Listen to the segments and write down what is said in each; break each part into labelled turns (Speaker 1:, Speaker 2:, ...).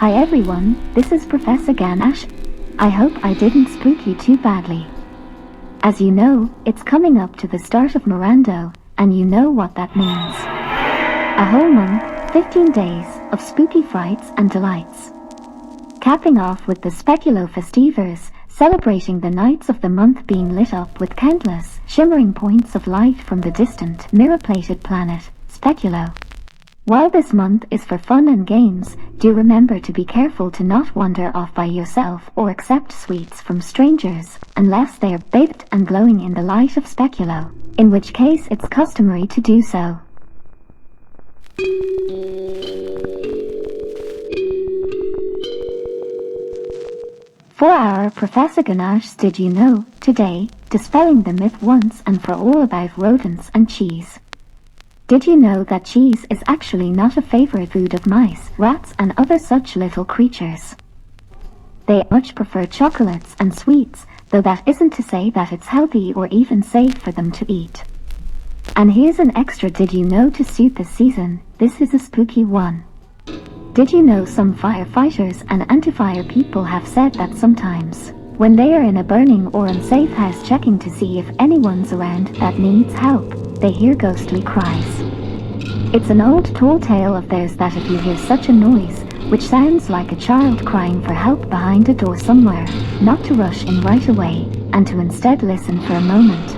Speaker 1: Hi everyone, this is Professor Ganache. I hope I didn't spook you too badly. As you know, it's coming up to the start of Mirando, and you know what that means. A whole month, 15 days, of spooky frights and delights. Capping off with the Speculo Festivers, celebrating the nights of the month being lit up with countless, shimmering points of light from the distant, mirror-plated planet, Speculo. While this month is for fun and games, do remember to be careful to not wander off by yourself or accept sweets from strangers, unless they are baked and glowing in the light of Speculo, in which case it's customary to do so. For our Professor Ganache's Did You Know, today, dispelling the myth once and for all about rodents and cheese. Did you know that cheese is actually not a favorite food of mice, rats and other such little creatures? They much prefer chocolates and sweets, though that isn't to say that it's healthy or even safe for them to eat. And here's an extra did you know to suit the season. This is a spooky one. Did you know some firefighters and anti-fire people have said that sometimes, when they are in a burning or unsafe house checking to see if anyone's around that needs help, they hear ghostly cries. It's an old tall tale of theirs that if you hear such a noise, which sounds like a child crying for help behind a door somewhere, not to rush in right away, and to instead listen for a moment.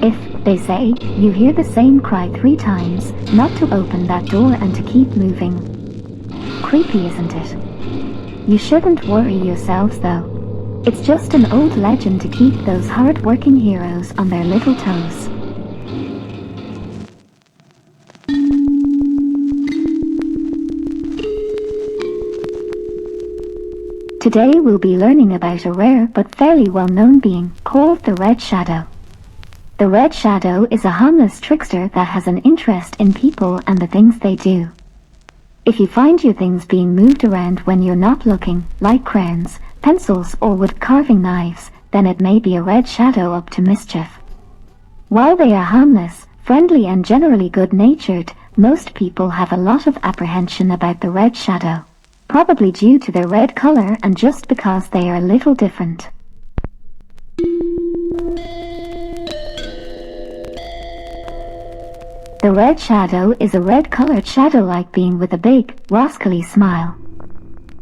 Speaker 1: If, they say, you hear the same cry 3 times, not to open that door and to keep moving. Creepy, isn't it? You shouldn't worry yourselves though. It's just an old legend to keep those hard-working heroes on their little toes. Today we'll be learning about a rare but fairly well-known being called the Red Shadow. The Red Shadow is a harmless trickster that has an interest in people and the things they do. If you find your things being moved around when you're not looking, like crayons, pencils or wood carving knives, then it may be a red shadow up to mischief. While they are harmless, friendly and generally good-natured, most people have a lot of apprehension about the red shadow, probably due to their red color and just because they are a little different. The red shadow is a red-colored shadow-like being with a big, rascally smile.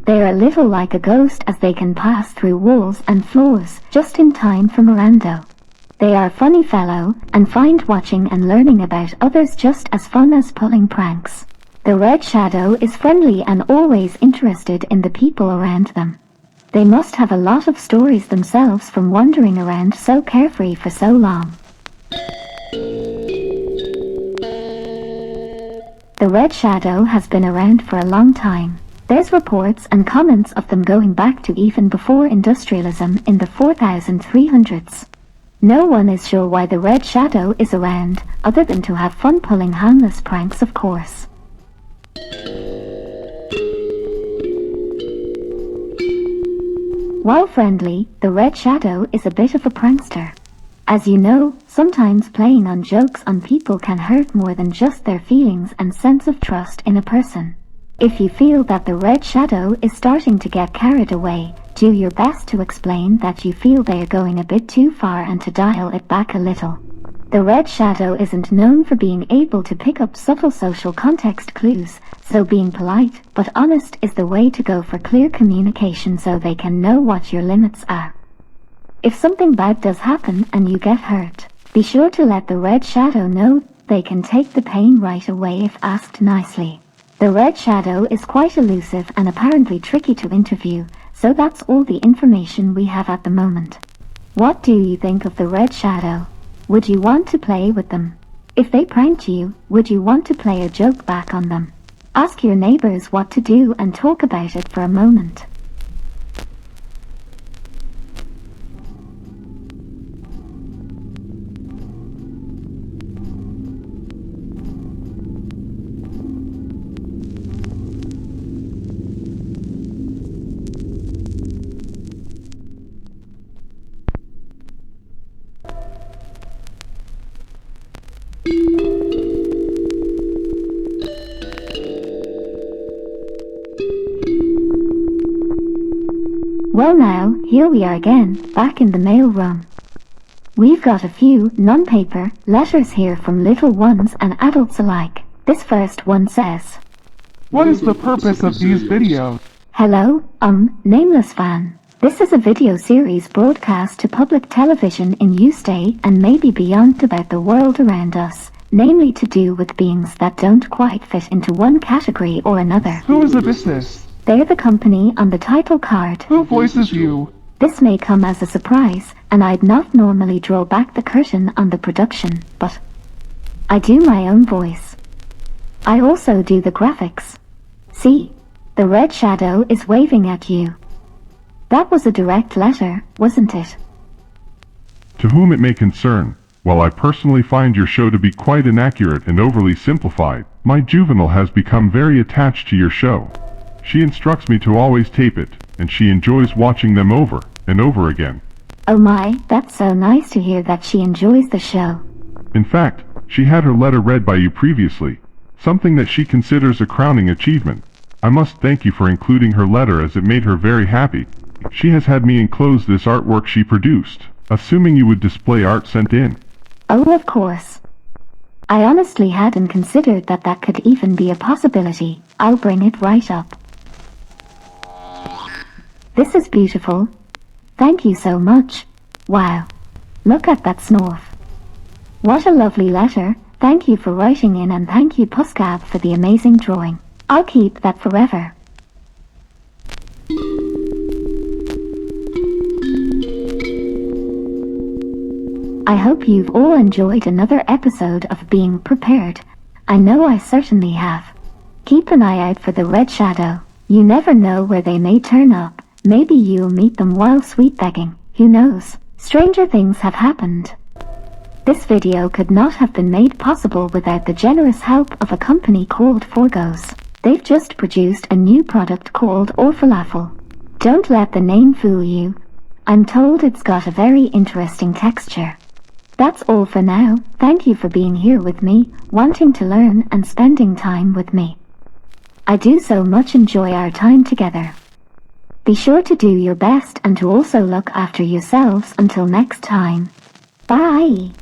Speaker 1: They are a little like a ghost as they can pass through walls and floors just in time for Mirando. They are a funny fellow and find watching and learning about others just as fun as pulling pranks. The red shadow is friendly and always interested in the people around them. They must have a lot of stories themselves from wandering around so carefree for so long. The red shadow has been around for a long time. There's reports and comments of them going back to even before industrialism in the 4300s. No one is sure why the red shadow is around, other than to have fun pulling harmless pranks, of course. While friendly, the red shadow is a bit of a prankster. As you know, sometimes playing on jokes on people can hurt more than just their feelings and sense of trust in a person. If you feel that the red shadow is starting to get carried away, do your best to explain that you feel they are going a bit too far and to dial it back a little. The red shadow isn't known for being able to pick up subtle social context clues, so being polite but honest is the way to go for clear communication so they can know what your limits are. If something bad does happen and you get hurt, be sure to let the red shadow know. They can take the pain right away if asked nicely. The red shadow is quite elusive and apparently tricky to interview, so that's all the information we have at the moment. What do you think of the red shadow? Would you want to play with them? If they pranked you, would you want to play a joke back on them? Ask your neighbors what to do and talk about it for a moment. Well now, here we are again, back in the mail room. We've got a few non-paper letters here from little ones and adults alike. This first one says,
Speaker 2: What is the purpose of these videos?
Speaker 1: Hello, nameless fan. This is a video series broadcast to public television in USA and maybe beyond about the world around us, namely to do with beings that don't quite fit into one category or another.
Speaker 2: Who is Ladislas?
Speaker 1: They're the company on the title card.
Speaker 2: Who voices you?
Speaker 1: This may come as a surprise, and I'd not normally draw back the curtain on the production, but I do my own voice. I also do the graphics. See, the red shadow is waving at you. That was a direct letter, wasn't it?
Speaker 3: To whom it may concern, while I personally find your show to be quite inaccurate and overly simplified, my juvenile has become very attached to your show. She instructs me to always tape it, and she enjoys watching them over and over again.
Speaker 1: Oh my, that's so nice to hear that she enjoys the show.
Speaker 3: In fact, she had her letter read by you previously, something that she considers a crowning achievement. I must thank you for including her letter as it made her very happy. She has had me enclose this artwork she produced, assuming you would display art sent in.
Speaker 1: Oh, of course. I honestly hadn't considered that that could even be a possibility. I'll bring it right up. This is beautiful. Thank you so much. Wow. Look at that snorf. What a lovely letter. Thank you for writing in, and thank you Puscab for the amazing drawing. I'll keep that forever. I hope you've all enjoyed another episode of Being Prepared. I know I certainly have. Keep an eye out for the red shadow. You never know where they may turn up. Maybe you'll meet them while sweet begging. Who knows? Stranger things have happened. This video could not have been made possible without the generous help of a company called Forgos. They've just produced a new product called Orfalafel. Don't let the name fool you. I'm told it's got a very interesting texture. That's all for now. Thank you for being here with me, wanting to learn and spending time with me. I do so much enjoy our time together. Be sure to do your best and to also look after yourselves until next time. Bye!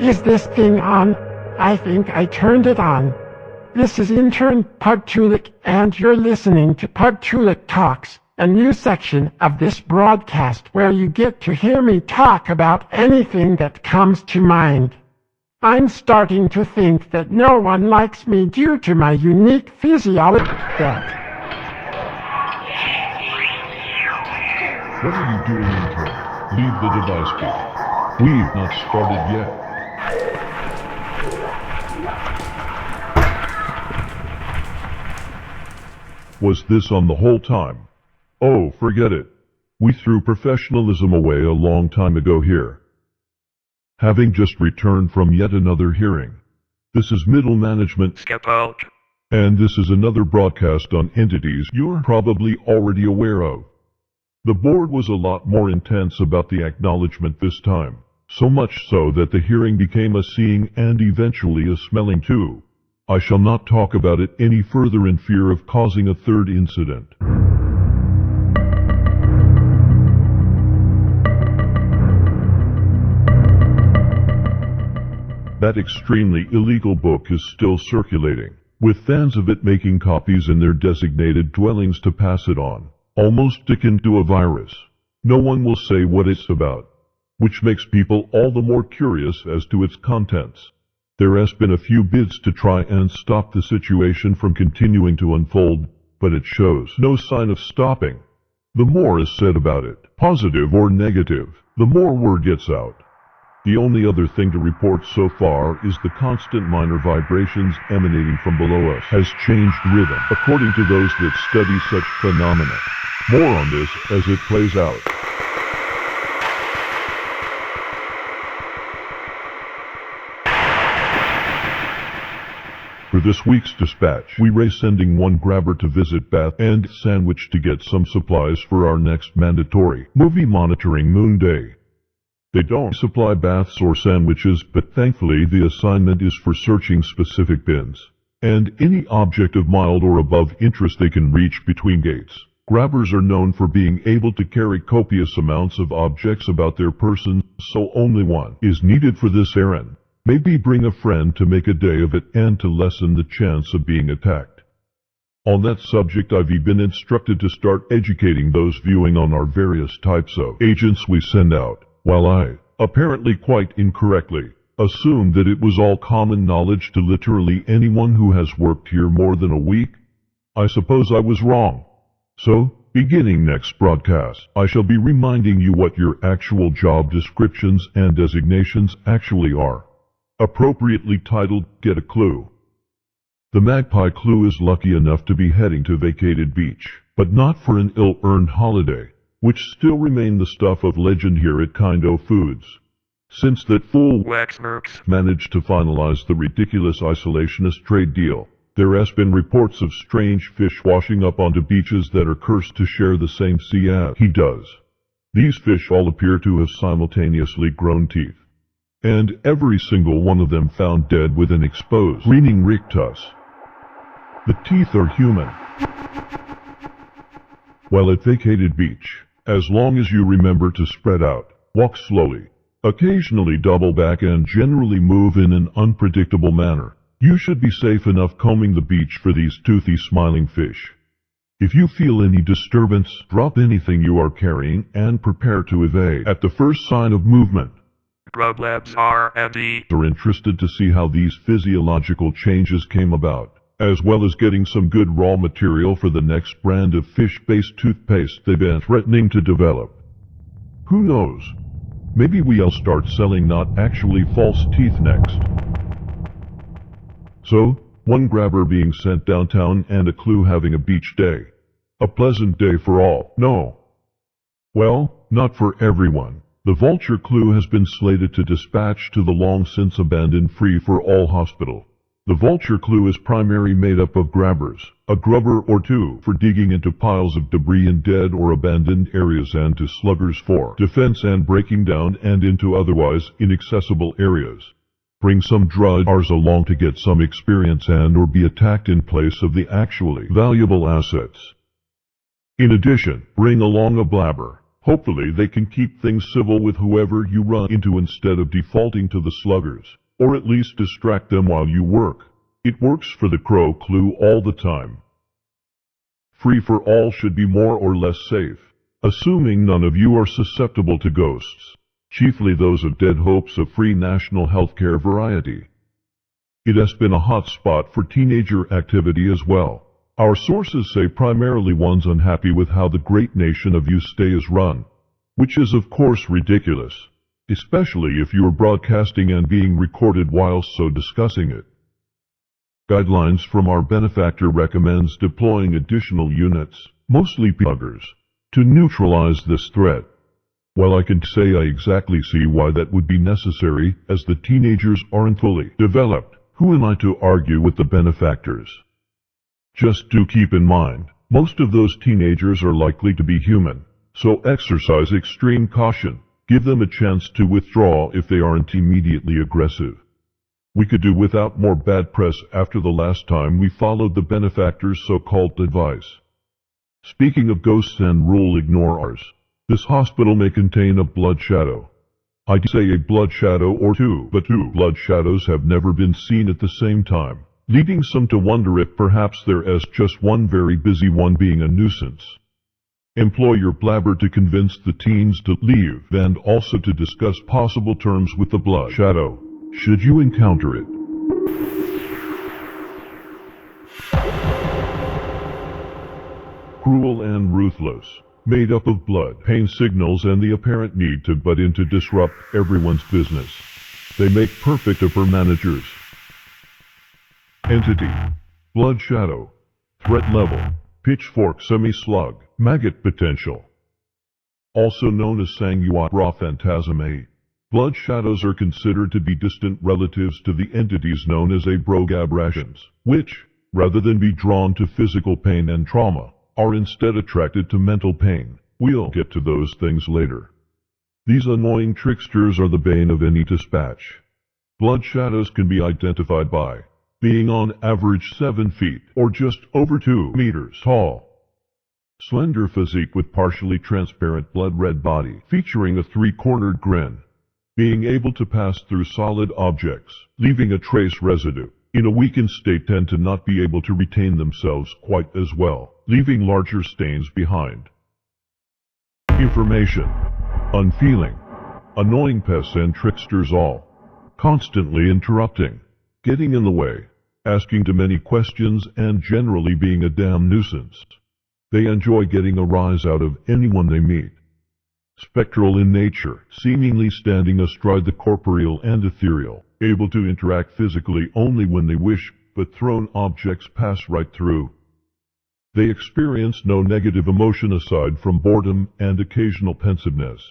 Speaker 4: Is this thing on? I think I turned it on. This is intern Pugtulik, and you're listening to Pugtulik Talks, a new section of this broadcast where you get to hear me talk about anything that comes to mind. I'm starting to think that no one likes me due to my unique physiology.
Speaker 5: What are you doing, intern? Leave the device be. We've not started yet. Was this on the whole time? Oh, forget it. We threw professionalism away a long time ago here. Having just returned from yet another hearing. This is middle management.
Speaker 6: Skip out.
Speaker 5: And this is another broadcast on entities you're probably already aware of. The board was a lot more intense about the acknowledgement this time, so much so that the hearing became a seeing and eventually a smelling too. I shall not talk about it any further in fear of causing a third incident. That extremely illegal book is still circulating, with fans of it making copies in their designated dwellings to pass it on, almost akin to a virus. No one will say what it's about, which makes people all the more curious as to its contents. There has been a few bids to try and stop the situation from continuing to unfold, but it shows no sign of stopping. The more is said about it, positive or negative, the more word gets out. The only other thing to report so far is the constant minor vibrations emanating from below us has changed rhythm, according to those that study such phenomena. More on this as it plays out. For this week's dispatch, we race sending one grabber to visit Bath and Sandwich to get some supplies for our next mandatory movie monitoring Moon Day. They don't supply baths or sandwiches, but thankfully the assignment is for searching specific bins, and any object of mild or above interest they can reach between gates. Grabbers are known for being able to carry copious amounts of objects about their person, so only one is needed for this errand. Maybe bring a friend to make a day of it and to lessen the chance of being attacked. On that subject, I've been instructed to start educating those viewing on our various types of agents we send out. While I, apparently quite incorrectly, assumed that it was all common knowledge to literally anyone who has worked here more than a week, I suppose I was wrong. So, beginning next broadcast, I shall be reminding you what your actual job descriptions and designations actually are. Appropriately titled, Get a Clue. The Magpie Clue is lucky enough to be heading to Vacated Beach, but not for an ill-earned holiday, which still remain the stuff of legend here at Kindo Foods. Since that fool Waxworks managed to finalize the ridiculous isolationist trade deal, there has been reports of strange fish washing up onto beaches that are cursed to share the same sea as he does. These fish all appear to have simultaneously grown teeth, and every single one of them found dead with an exposed greening rictus. The teeth are human. While at Vacated Beach, as long as you remember to spread out, walk slowly, occasionally double back and generally move in an unpredictable manner, you should be safe enough combing the beach for these toothy smiling fish. If you feel any disturbance, drop anything you are carrying and prepare to evade at the first sign of movement.
Speaker 6: Drug Labs R&D
Speaker 5: are interested to see how these physiological changes came about, as well as getting some good raw material for the next brand of fish-based toothpaste they've been threatening to develop. Who knows? Maybe we'll start selling not actually false teeth next. So, one grabber being sent downtown and a clue having a beach day. A pleasant day for all. No. Well, not for everyone. The Vulture Clue has been slated to dispatch to the long-since abandoned Free-for-All hospital. The Vulture Clue is primarily made up of grabbers, a grubber or two for digging into piles of debris in dead or abandoned areas, and to sluggers for defense and breaking down and into otherwise inaccessible areas. Bring some druggers along to get some experience and or be attacked in place of the actually valuable assets. In addition, bring along a blabber. Hopefully they can keep things civil with whoever you run into instead of defaulting to the sluggers, or at least distract them while you work. It works for the Crow Clue all the time. Free for all should be more or less safe, assuming none of you are susceptible to ghosts, chiefly those of dead hopes of free national healthcare variety. It has been a hot spot for teenager activity as well. Our sources say primarily ones unhappy with how the great nation of stay is run, which is of course ridiculous, especially if you are broadcasting and being recorded whilst so discussing it. Guidelines from our benefactor recommends deploying additional units, mostly pluggers, to neutralize this threat. While I can say I exactly see why that would be necessary, as the teenagers aren't fully developed, who am I to argue with the benefactors? Just do keep in mind, most of those teenagers are likely to be human, so exercise extreme caution. Give them a chance to withdraw if they aren't immediately aggressive. We could do without more bad press after the last time we followed the benefactor's so-called advice. Speaking of ghosts and rule ignorers, this hospital may contain a blood shadow. I'd say a blood shadow or two, but two blood shadows have never been seen at the same time, leading some to wonder if perhaps there is just one very busy one being a nuisance. Employ your blabber to convince the teens to leave and also to discuss possible terms with the blood shadow, should you encounter it. Cruel and ruthless, made up of blood, pain signals and the apparent need to butt in to disrupt everyone's business. They make perfect upper managers. Entity. Blood shadow. Threat level. Pitchfork semi-slug. Maggot potential. Also known as Sanguine Raw Phantasmae. Blood shadows are considered to be distant relatives to the entities known as abrogabrations, which, rather than be drawn to physical pain and trauma, are instead attracted to mental pain. We'll get to those things later. These annoying tricksters are the bane of any dispatch. Blood shadows can be identified by being on average 7 feet or just over 2 meters tall. Slender physique with partially transparent blood-red body featuring a 3-cornered grin. Being able to pass through solid objects, leaving a trace residue. In a weakened state tend to not be able to retain themselves quite as well, leaving larger stains behind. Information. Unfeeling. Annoying pests and tricksters all. Constantly interrupting. Getting in the way. Asking too many questions and generally being a damn nuisance. They enjoy getting a rise out of anyone they meet. Spectral in nature, seemingly standing astride the corporeal and ethereal, able to interact physically only when they wish, but thrown objects pass right through. They experience no negative emotion aside from boredom and occasional pensiveness.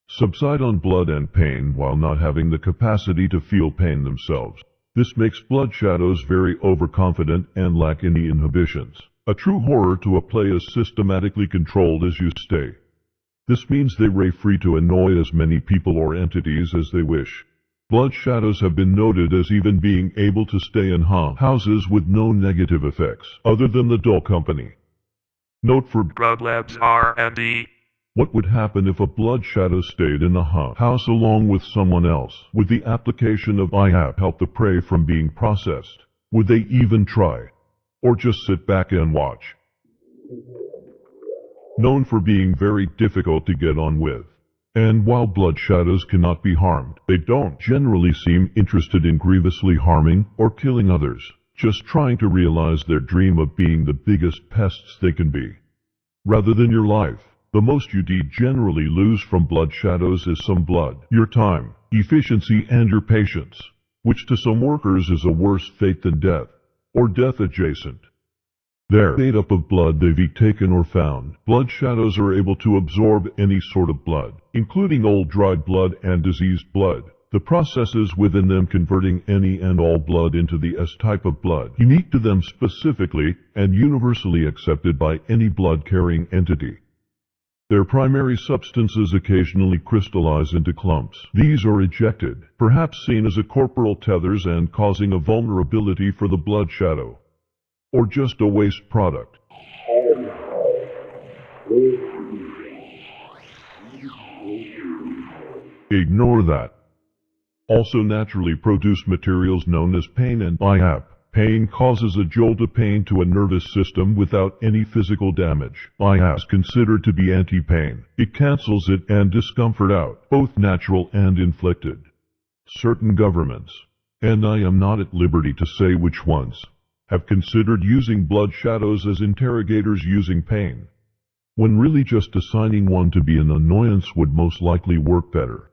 Speaker 5: Subside on blood and pain while not having the capacity to feel pain themselves. This makes blood shadows very overconfident and lack any inhibitions. A true horror to a play as systematically controlled as you stay. This means they ray free to annoy as many people or entities as they wish. Blood shadows have been noted as even being able to stay in houses with no negative effects, other than the dull company. Note for
Speaker 6: Proud Labs R&D.
Speaker 5: What would happen if a blood shadow stayed in a house along with someone else? Would the application of IAP help the prey from being processed? Would they even try? Or just sit back and watch? Known for being very difficult to get on with. And while blood shadows cannot be harmed, they don't generally seem interested in grievously harming or killing others, just trying to realize their dream of being the biggest pests they can be. Rather than your life, the most you generally lose from blood shadows is some blood, your time, efficiency and your patience, which to some workers is a worse fate than death, or death adjacent. They're made up of blood they've taken or found. Blood shadows are able to absorb any sort of blood, including old dried blood and diseased blood. The processes within them converting any and all blood into the S type of blood, unique to them specifically and universally accepted by any blood-carrying entity. Their primary substances occasionally crystallize into clumps. These are ejected, perhaps seen as a corporal tethers and causing a vulnerability for the blood shadow. Or just a waste product. Ignore that. Also naturally produced materials known as pain and IAP. Pain causes a jolt of pain to a nervous system without any physical damage. IAP is considered to be anti-pain. It cancels it and discomfort out, both natural and inflicted. Certain governments, and I am not at liberty to say which ones, have considered using blood shadows as interrogators using pain, when really just assigning one to be an annoyance would most likely work better.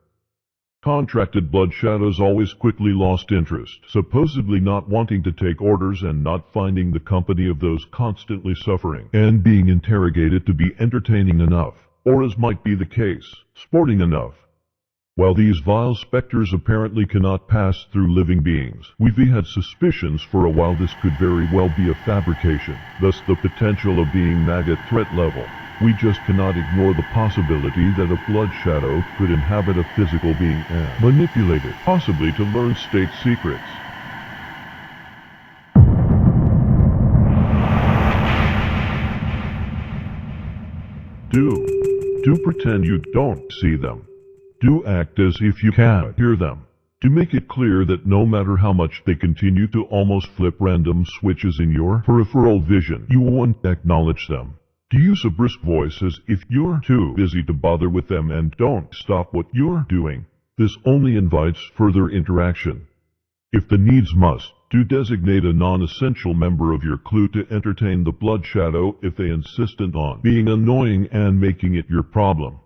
Speaker 5: Contracted blood shadows always quickly lost interest, supposedly not wanting to take orders and not finding the company of those constantly suffering and being interrogated to be entertaining enough, or as might be the case, sporting enough. While these vile specters apparently cannot pass through living beings, we've had suspicions for a while this could very well be a fabrication, thus the potential of being maggot threat level. We just cannot ignore the possibility that a blood shadow could inhabit a physical being and manipulate it, possibly to learn state secrets. Do pretend you don't see them. Do act as if you can't hear them. To make it clear that no matter how much they continue to almost flip random switches in your peripheral vision, you won't acknowledge them. To use a brisk voice as if you're too busy to bother with them and don't stop what you're doing. This only invites further interaction. If the needs must, do designate a non-essential member of your crew to entertain the blood shadow if they insist on being annoying and making it your problem.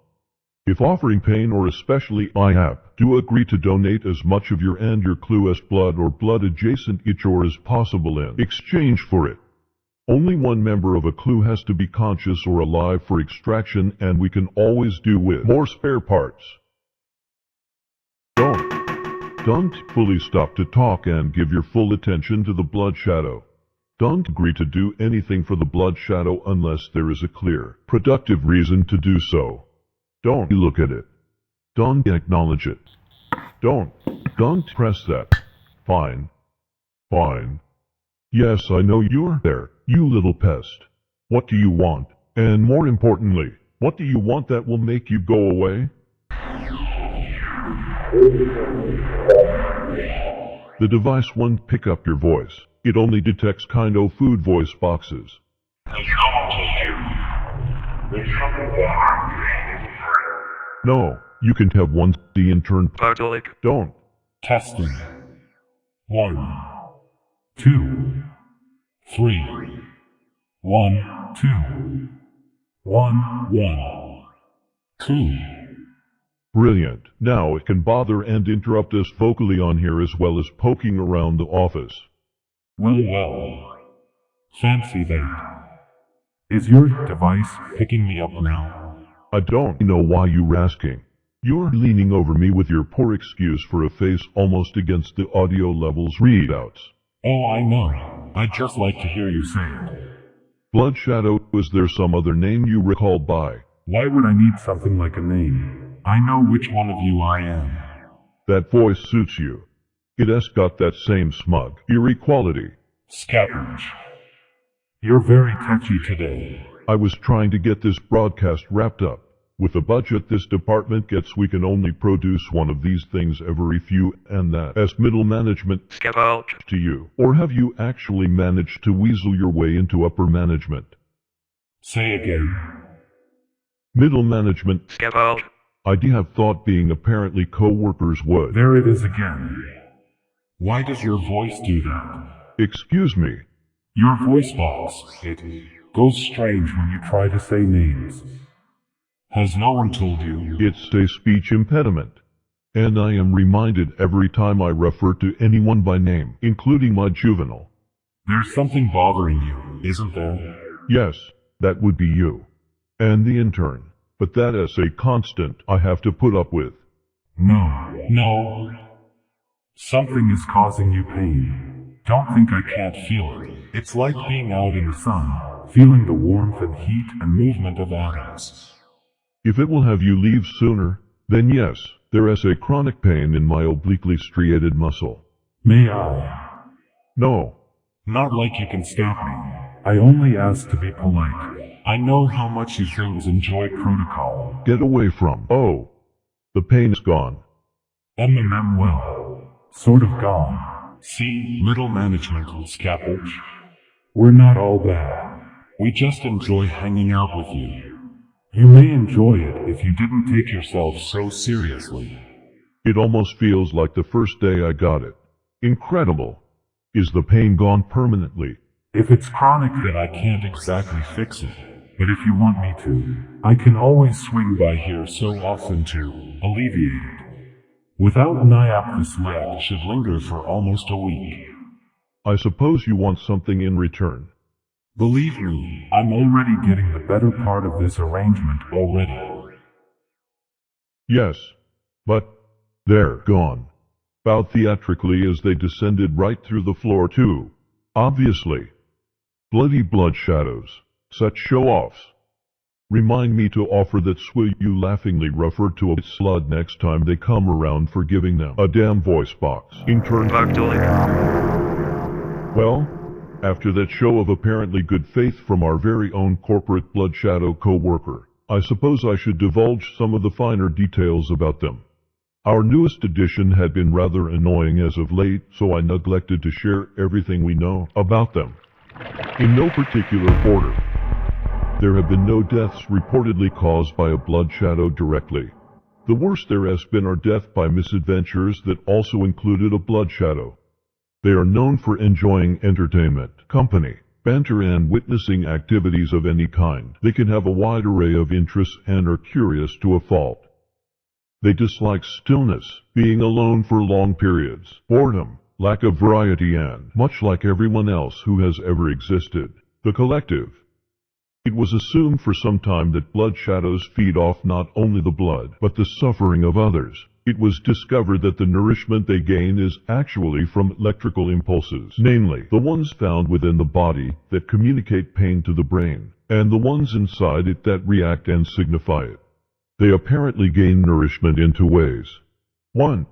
Speaker 5: If offering pain or especially IAP, do agree to donate as much of your and your crew as blood or blood-adjacent ichor as possible in exchange for it. Only one member of a crew has to be conscious or alive for extraction, and we can always do with more spare parts. Don't fully stop to talk and give your full attention to the blood shadow. Don't agree to do anything for the blood shadow unless there is a clear, productive reason to do so. Don't look at it. Don't acknowledge it. Don't press that. Fine. Yes, I know you're there, you little pest. What do you want? And more importantly, what do you want that will make you go away? The device won't pick up your voice. It only detects kind of food voice boxes. No, you can have one the intern. Don't.
Speaker 7: Testing. 1, 2, 3. 1, 2. 1, 1. 2.
Speaker 5: Brilliant. Now it can bother and interrupt us vocally on here as well as poking around the office.
Speaker 7: Well. Fancy that. Is your device picking me up now?
Speaker 5: I don't know why you're asking. You're leaning over me with your poor excuse for a face almost against the audio levels readouts.
Speaker 7: Oh, I know. I'd just like to hear you say it.
Speaker 5: Blood Shadow, was there some other name you recall by?
Speaker 7: Why would I need something like a name? I know which one of you I am.
Speaker 5: That voice suits you. It has got that same smug, eerie quality.
Speaker 7: Starewicz. You're very touchy today.
Speaker 5: I was trying to get this broadcast wrapped up. With the budget this department gets, we can only produce one of these things every few, and that as middle management
Speaker 6: Skip out.
Speaker 5: to you. Or have you actually managed to weasel your way into upper management?
Speaker 7: Say again.
Speaker 5: Middle management.
Speaker 6: Skip out.
Speaker 5: I have thought being apparently co-workers would.
Speaker 7: There it is again. Why does your voice do that?
Speaker 5: Excuse me.
Speaker 7: Your voice box, it goes strange when you try to say names. Has no one told you?
Speaker 5: It's a speech impediment. And I am reminded every time I refer to anyone by name, including my juvenile.
Speaker 7: There's something bothering you, isn't there?
Speaker 5: Yes, that would be you. And the intern. But that is a constant I have to put up with.
Speaker 7: No. Something is causing you pain. Don't think I can't feel it. It's like being out in the sun, feeling the warmth and heat and movement of atoms.
Speaker 5: If it will have you leave sooner, then yes, there is a chronic pain in my obliquely striated muscle.
Speaker 7: May I?
Speaker 5: No.
Speaker 7: Not like you can stop me. I only ask to be polite. I know how much you things enjoy protocol.
Speaker 5: Get away from. Oh. The pain is gone.
Speaker 7: Well, sort of gone. See, middle management, Starewicz. We're not all bad. We just enjoy hanging out with you. You may enjoy it if you didn't take yourself so seriously.
Speaker 5: It almost feels like the first day I got it. Incredible. Is the pain gone permanently?
Speaker 7: If it's chronic, then I can't exactly fix it. But if you want me to, I can always swing by here so often to alleviate it. Without NIAP, this lag should linger for almost a week.
Speaker 5: I suppose you want something in return.
Speaker 7: Believe me, I'm already getting the better part of this arrangement already.
Speaker 5: Yes. But they're gone. Bowed theatrically as they descended right through the floor too. Obviously. Bloody blood shadows. Such show-offs. Remind me to offer that will you laughingly refer to a slud next time they come around for giving them a damn voice box. In turn. Well, after that show of apparently good faith from our very own corporate blood shadow co-worker, I suppose I should divulge some of the finer details about them. Our newest addition had been rather annoying as of late, so I neglected to share everything we know about them. In no particular order. There have been no deaths reportedly caused by a blood shadow directly. The worst there has been are death by misadventures that also included a blood shadow. They are known for enjoying entertainment, company, banter and witnessing activities of any kind. They can have a wide array of interests and are curious to a fault. They dislike stillness, being alone for long periods, boredom, lack of variety and, much like everyone else who has ever existed, the collective. It was assumed for some time that blood shadows feed off not only the blood, but the suffering of others. It was discovered that the nourishment they gain is actually from electrical impulses, namely, the ones found within the body that communicate pain to the brain, and the ones inside it that react and signify it. They apparently gain nourishment in two ways. 1.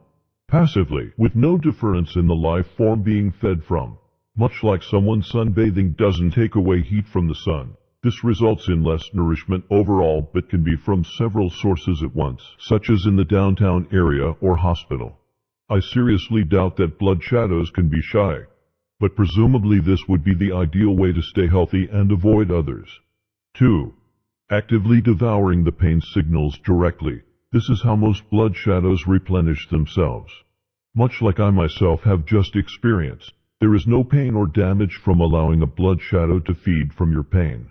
Speaker 5: Passively, with no difference in the life form being fed from. Much like someone sunbathing doesn't take away heat from the sun. This results in less nourishment overall but can be from several sources at once, such as in the downtown area or hospital. I seriously doubt that blood shadows can be shy, but presumably this would be the ideal way to stay healthy and avoid others. 2. Actively devouring the pain signals directly. This is how most blood shadows replenish themselves. Much like I myself have just experienced, there is no pain or damage from allowing a blood shadow to feed from your pain.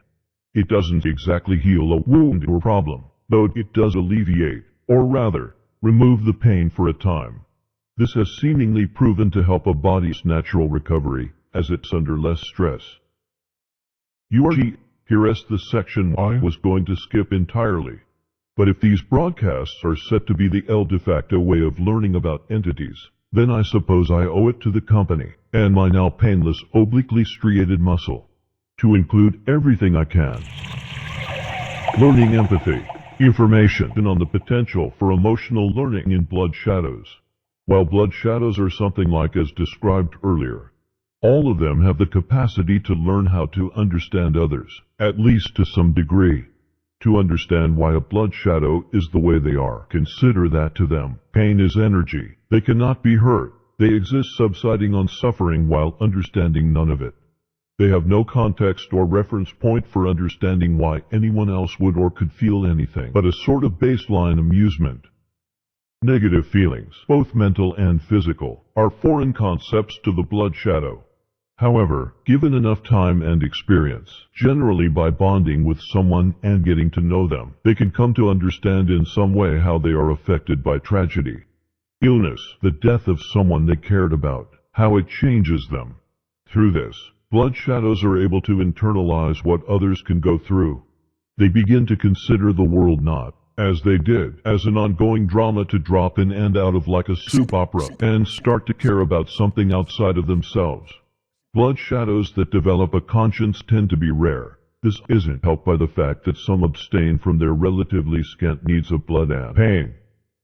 Speaker 5: It doesn't exactly heal a wound or problem, though it does alleviate, or rather, remove the pain for a time. This has seemingly proven to help a body's natural recovery, as it's under less stress. Here's the section I was going to skip entirely. But if these broadcasts are set to be the de facto way of learning about entities, then I suppose I owe it to the company, and my now painless obliquely striated muscle, to include everything I can. Learning empathy, information on the potential for emotional learning in blood shadows. While blood shadows are something like as described earlier, all of them have the capacity to learn how to understand others, at least to some degree. To understand why a blood shadow is the way they are, consider that to them, pain is energy. They cannot be hurt. They exist subsiding on suffering while understanding none of it. They have no context or reference point for understanding why anyone else would or could feel anything but a sort of baseline amusement. Negative feelings, both mental and physical, are foreign concepts to the blood shadow. However, given enough time and experience, generally by bonding with someone and getting to know them, they can come to understand in some way how they are affected by tragedy, illness, the death of someone they cared about, how it changes them. Through this, blood shadows are able to internalize what others can go through. They begin to consider the world not, as they did, as an ongoing drama to drop in and out of like a soap opera, and start to care about something outside of themselves. Blood shadows that develop a conscience tend to be rare. This isn't helped by the fact that some abstain from their relatively scant needs of blood and pain.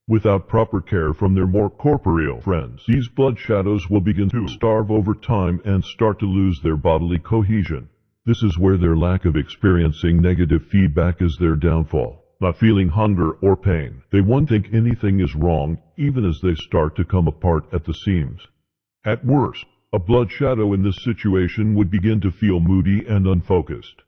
Speaker 5: Without proper care from their more corporeal friends, these blood shadows will begin to starve over time and start to lose their bodily cohesion. This is where their lack of experiencing negative feedback is their downfall. Not feeling hunger or pain, they won't think anything is wrong, even as they start to come apart at the seams. At worst, a blood shadow in this situation would begin to feel moody and unfocused.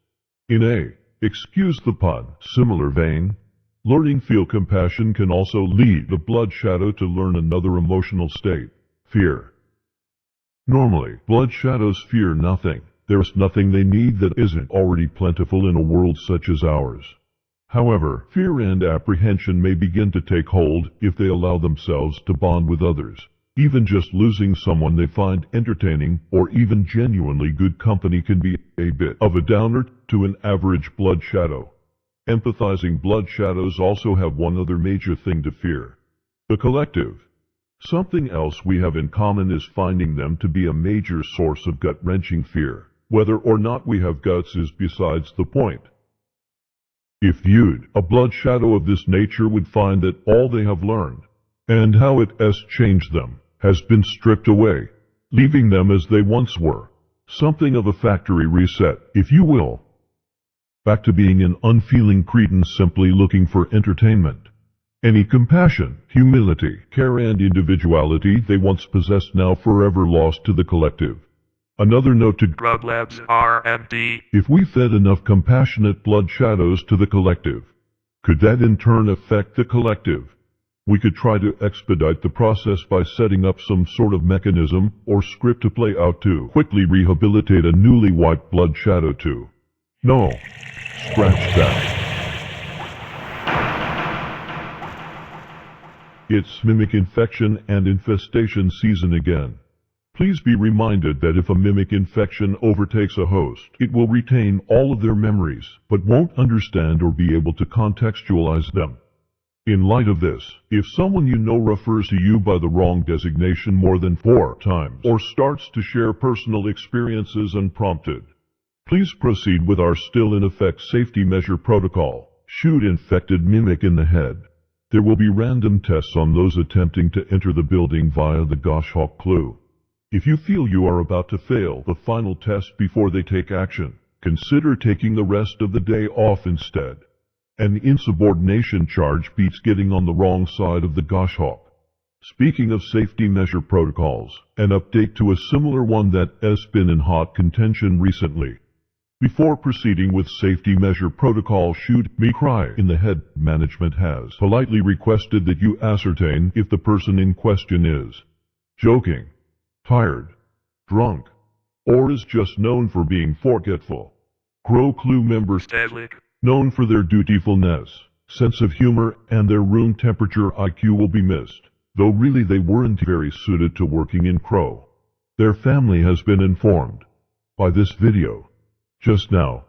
Speaker 5: In a, excuse the pun, similar vein, learning feel compassion can also lead the blood shadow to learn another emotional state, fear. Normally, blood shadows fear nothing. There's nothing they need that isn't already plentiful in a world such as ours. However, fear and apprehension may begin to take hold if they allow themselves to bond with others. Even just losing someone they find entertaining or even genuinely good company can be a bit of a downer to an average blood shadow. Empathizing blood shadows also have one other major thing to fear: the collective. Something else we have in common is finding them to be a major source of gut-wrenching fear. Whether or not we have guts is besides the point. If viewed, a blood shadow of this nature would find that all they have learned, and how it has changed them, has been stripped away, leaving them as they once were. Something of a factory reset, if you will. Back to being an unfeeling cretin simply looking for entertainment. Any compassion, humility, care and individuality they once possessed now forever lost to the collective. Another note to
Speaker 6: Drug Labs R&D.
Speaker 5: If we fed enough compassionate blood shadows to the collective, could that in turn affect the collective? We could try to expedite the process by setting up some sort of mechanism or script to play out to quickly rehabilitate a newly white blood shadow to. No. Scratch that. It's mimic infection and infestation season again. Please be reminded that if a mimic infection overtakes a host, it will retain all of their memories, but won't understand or be able to contextualize them. In light of this, if someone you know refers to you by the wrong designation more than 4 times, or starts to share personal experiences unprompted, please proceed with our still in effect safety measure protocol. Shoot infected mimic in the head. There will be random tests on those attempting to enter the building via the Goshawk clue. If you feel you are about to fail the final test before they take action, consider taking the rest of the day off instead. An insubordination charge beats getting on the wrong side of the Goshawk. Speaking of safety measure protocols, an update to a similar one that has been in hot contention recently. Before proceeding with safety measure protocol shoot me cry in the head, management has politely requested that you ascertain if the person in question is joking, tired, drunk, or is just known for being forgetful. Crow Clue members
Speaker 6: Starewicz.
Speaker 5: known for their dutifulness, sense of humor, and their room temperature IQ will be missed, though really they weren't very suited to working in Crow. Their family has been informed by this video just now.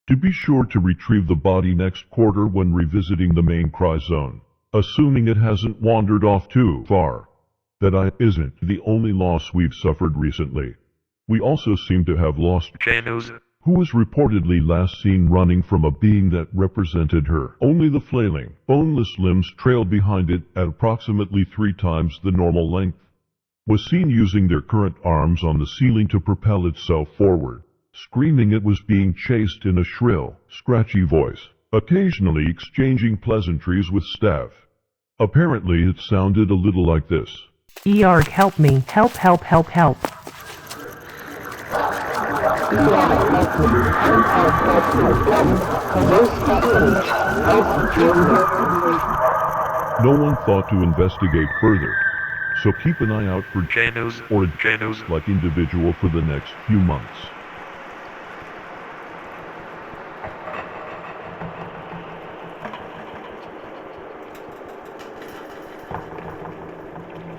Speaker 5: To be sure to retrieve the body next quarter when revisiting the main cry zone, assuming it hasn't wandered off too far. That isn't the only loss we've suffered recently. We also seem to have lost who was reportedly last seen running from a being that represented her. Only the flailing, boneless limbs trailed behind it at approximately 3 times the normal length. Was seen using their current arms on the ceiling to propel itself forward, screaming it was being chased in a shrill, scratchy voice, occasionally exchanging pleasantries with staff. Apparently it sounded a little like this.
Speaker 8: EARG, help me, help, help, help, help.
Speaker 5: No one thought to investigate further, so keep an eye out for
Speaker 6: Janos
Speaker 5: or a
Speaker 6: Janos.
Speaker 5: like individual for the next few months.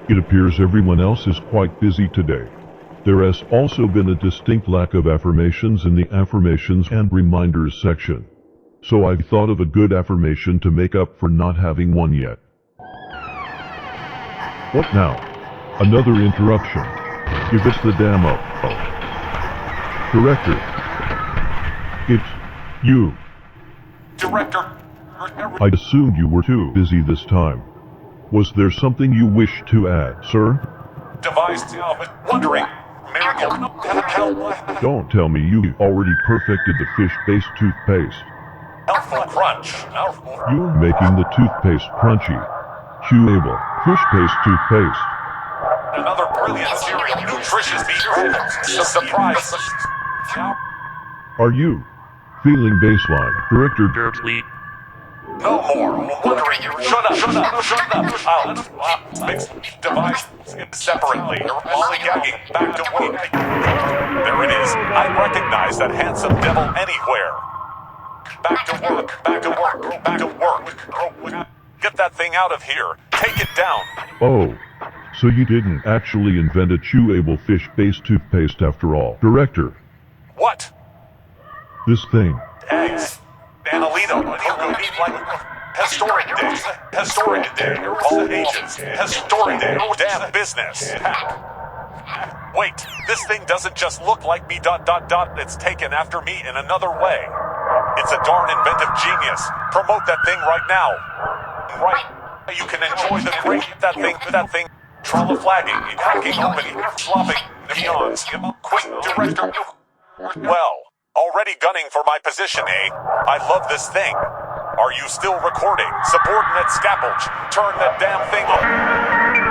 Speaker 5: It appears everyone else is quite busy today. There has also been a distinct lack of affirmations in the affirmations and reminders section. So I've thought of a good affirmation to make up for not having one yet. What now? Another interruption. Give us the damn up. Oh. Director. It's you.
Speaker 9: Director.
Speaker 5: I assumed you were too busy this time. Was there something you wish to add, sir?
Speaker 9: Devised, wondering. Miracle. Help.
Speaker 5: Don't tell me you already perfected the fish-based toothpaste.
Speaker 9: Healthful crunch.
Speaker 5: You're making the toothpaste crunchy. Chewable. Fish-based toothpaste.
Speaker 9: Another brilliant cereal. Nutritious beef. Surprise.
Speaker 5: Are you feeling baseline, Director?
Speaker 6: Derbley.
Speaker 9: No more. Wondering. Shut up. Device separately. Lollygagging. Back to work. There it is. I recognize that handsome devil anywhere. Back to work. Back to work. Back to work. Get that thing out of here. Take it down.
Speaker 5: Oh, so you didn't actually invent a chewable fish-based toothpaste after all, Director?
Speaker 9: What?
Speaker 5: This thing.
Speaker 9: Eggs. Annalito. Historic day. Historic day. All ages. Historic day. Damn business. Wait, this thing doesn't just look like me ... It's taken after me in another way. It's a darn inventive genius. Promote that thing right now. Right. You can enjoy the great that thing. Trauma flagging, hacking, opening, slopping, neons. Quick, Director. Well, already gunning for my position, eh? I love this thing. Are you still recording? Subordinate Scapulch, turn that damn thing on.